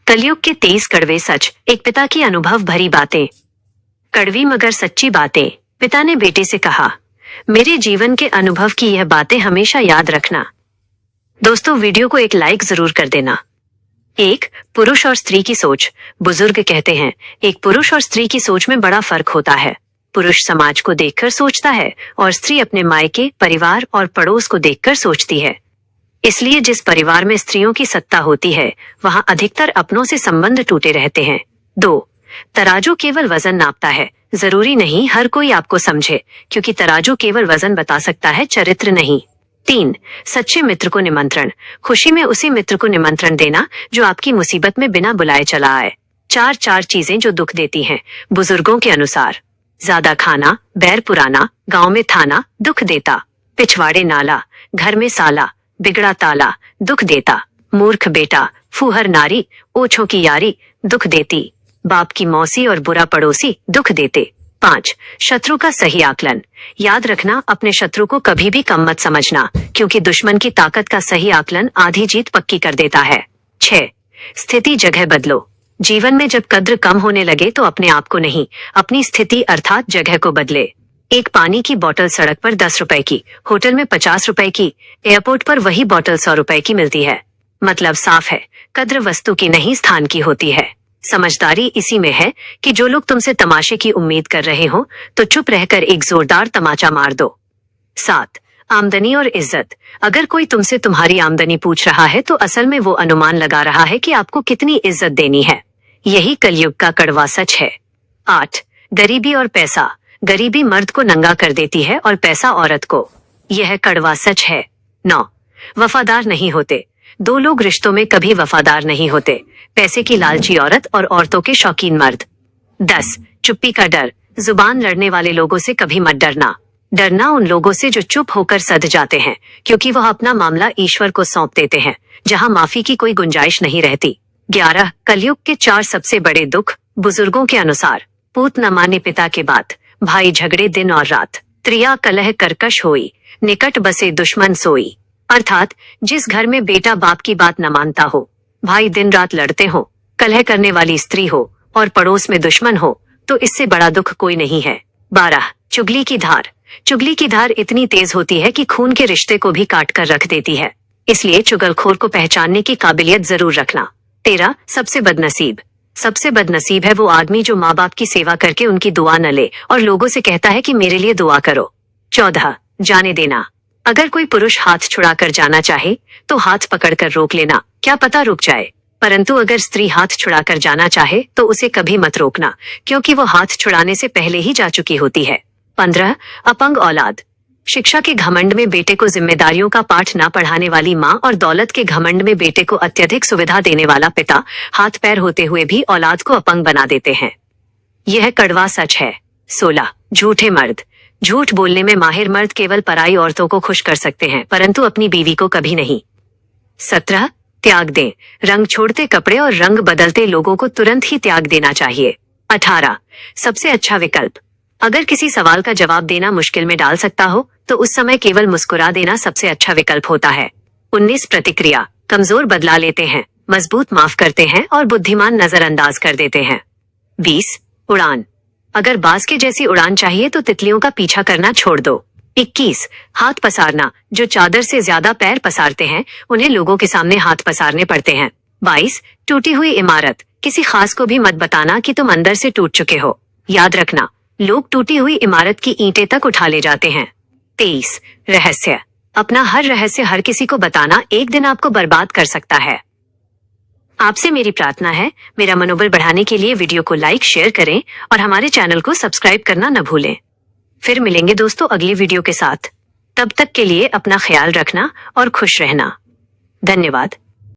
कलयुग के 23 कड़वे सच। एक पिता की अनुभव भरी बातें। कड़वी मगर सच्ची बातें। पिता ने बेटे से कहा, मेरे जीवन के अनुभव की यह बातें हमेशा याद रखना। दोस्तों, वीडियो को एक लाइक जरूर कर देना। एक, पुरुष और स्त्री की सोच। बुजुर्ग कहते हैं, एक पुरुष और स्त्री की सोच में बड़ा फर्क होता है। पुरुष समाज को देखकर सोचता है और स्त्री अपने मायके, परिवार और पड़ोस को देखकर सोचती है। इसलिए जिस परिवार में स्त्रियों की सत्ता होती है, वहां अधिकतर अपनों से संबंध टूटे रहते हैं। 2, तराजू केवल वजन नापता है, जरूरी नहीं हर कोई आपको समझे, क्योंकि तराजू केवल वजन बता सकता है, चरित्र नहीं। 3, सच्चे मित्र को निमंत्रण। खुशी में उसी मित्र को निमंत्रण देना जो आपकी मुसीबत में बिना बुलाए चला आए। 4 चीजें जो दुख देती हैं बुजुर्गों के अनुसार। ज्यादा खाना, बैर पुराना, गांव में थाना, दुख देता। पिछवाड़े नाला, घर में साला, बिगड़ा ताला, दुख देता। मूर्ख बेटा, फूहर नारी, ओछों की यारी, दुख देती। बाप की मौसी और बुरा पड़ोसी, दुख देते। 5, शत्रु का सही आकलन। याद रखना, अपने शत्रु को कभी भी कम मत समझना, क्योंकि दुश्मन की ताकत का सही आकलन आधी जीत पक्की कर देता है। 6, स्थिति जगह बदलो। जीवन में जब कद्र कम होने लगे तो अपने आप को नहीं, अपनी स्थिति अर्थात जगह को बदले। एक पानी की बोतल सड़क पर 10 रुपए की, होटल में 50 रुपए की, एयरपोर्ट पर वही बोतल 100 रुपए की मिलती है। मतलब साफ है, कद्र वस्तु की नहीं, स्थान की होती है। समझदारी इसी में है कि जो लोग तुमसे तमाशे की उम्मीद कर रहे हो तो चुप रहकर एक जोरदार तमाचा मार दो। 7, आमदनी और इज्जत। अगर कोई तुमसे तुम्हारी आमदनी पूछ रहा है तो असल में वो अनुमान लगा रहा है कि आपको कितनी इज्जत देनी है। यही कलयुग का कड़वा सच है। 8, गरीबी और पैसा। गरीबी मर्द को नंगा कर देती है और पैसा औरत को। यह कड़वा सच है। 9, वफादार नहीं होते। 2 लोग रिश्तों में कभी वफादार नहीं होते, पैसे की लालची औरत और औरतों के शौकीन मर्द। 10, चुप्पी का डर। जुबान लड़ने वाले लोगों से कभी मत डरना। डरना उन लोगों से जो चुप होकर सध जाते हैं, क्योंकि वह अपना मामला ईश्वर को सौंप देते हैं, जहां माफी की कोई गुंजाइश नहीं रहती। 11, कलयुग के 4 सबसे बड़े दुख। बुजुर्गों के अनुसार, पूत न माने पिता के बात, भाई झगड़े दिन और रात, त्रिया कलह कर्कश होई, निकट बसे दुश्मन सोई। अर्थात जिस घर में बेटा बाप की बात न मानता हो, भाई दिन रात लड़ते हो, कलह करने वाली स्त्री हो और पड़ोस में दुश्मन हो, तो इससे बड़ा दुख कोई नहीं है। 12, चुगली की धार। चुगली की धार इतनी तेज होती है कि खून के रिश्ते को भी काट कर रख देती है, इसलिए चुगलखोर को पहचानने की काबिलियत जरूर रखना। 13, सबसे बदनसीब। सबसे बदनसीब है वो आदमी जो माँ बाप की सेवा करके उनकी दुआ न ले और लोगों से कहता है कि मेरे लिए दुआ करो। 14, जाने देना। अगर कोई पुरुष हाथ छुड़ाकर जाना चाहे तो हाथ पकड़कर रोक लेना, क्या पता रुक जाए। परंतु अगर स्त्री हाथ छुड़ाकर जाना चाहे तो उसे कभी मत रोकना, क्योंकि वो हाथ छुड़ाने से पहले ही जा चुकी होती है। 15, अपंग औलाद। शिक्षा के घमंड में बेटे को जिम्मेदारियों का पाठ ना पढ़ाने वाली माँ और दौलत के घमंड में बेटे को अत्यधिक सुविधा देने वाला पिता हाथ पैर होते हुए भी औलाद को अपंग बना देते हैं। यह कड़वा सच है। 16, झूठे मर्द। झूठ बोलने में माहिर मर्द केवल पराई औरतों को खुश कर सकते हैं, परंतु अपनी बीवी को कभी नहीं। 17, त्याग दें। रंग छोड़ते कपड़े और रंग बदलते लोगों को तुरंत ही त्याग देना चाहिए। 18, सबसे अच्छा विकल्प। अगर किसी सवाल का जवाब देना मुश्किल में डाल सकता हो तो उस समय केवल मुस्कुरा देना सबसे अच्छा विकल्प होता है। 19, प्रतिक्रिया। कमजोर बदला लेते हैं, मजबूत माफ करते हैं और बुद्धिमान नजरअंदाज कर देते हैं। 20, उड़ान। अगर बाज के जैसी उड़ान चाहिए तो तितलियों का पीछा करना छोड़ दो। 21, हाथ पसारना। जो चादर से ज्यादा पैर पसारते हैं उन्हें लोगों के सामने हाथ पसारने पड़ते हैं। 22, टूटी हुई इमारत। किसी खास को भी मत बताना कि तुम अंदर से टूट चुके हो। याद रखना, लोग टूटी हुई इमारत की ईंटें तक उठा ले जाते हैं। 23, रहस्य। अपना हर रहस्य हर किसी को बताना एक दिन आपको बर्बाद कर सकता है। आपसे मेरी प्रार्थना है, मेरा मनोबल बढ़ाने के लिए वीडियो को लाइक, शेयर करें और हमारे चैनल को सब्सक्राइब करना न भूलें। फिर मिलेंगे दोस्तों अगली वीडियो के साथ। तब तक के लिए अपना ख्याल रखना और खुश रहना। धन्यवाद।